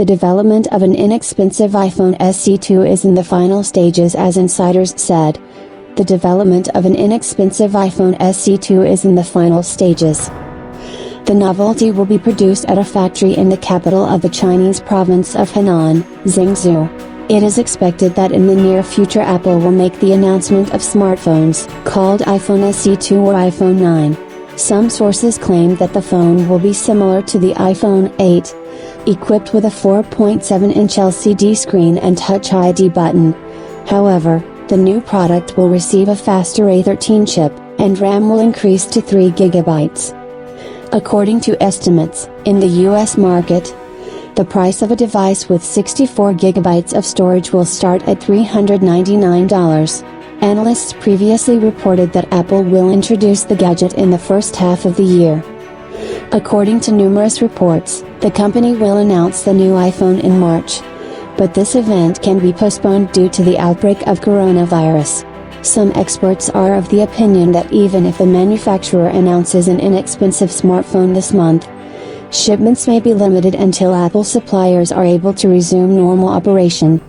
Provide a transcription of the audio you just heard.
The development of an inexpensive iPhone SE2 is in the final stages, as insiders said. The development of an inexpensive iPhone SE2 is in the final stages. The novelty will be produced at a factory in the capital of the Chinese province of Henan, Zhengzhou. It is expected that in the near future Apple will make the announcement of smartphones, called iPhone SE2 or iPhone 9. Some sources claim that the phone will be similar to the iPhone 8, equipped with a 4.7-inch LCD screen and Touch ID button. However, the new product will receive a faster A13 chip, and RAM will increase to 3 GB. According to estimates, in the US market, the price of a device with 64 GB of storage will start at $399. Analysts previously reported that Apple will introduce the gadget in the first half of the year. According to numerous reports, the company will announce the new iPhone in March. But this event can be postponed due to the outbreak of coronavirus. Some experts are of the opinion that even if the manufacturer announces an inexpensive smartphone this month, shipments may be limited until Apple suppliers are able to resume normal operation.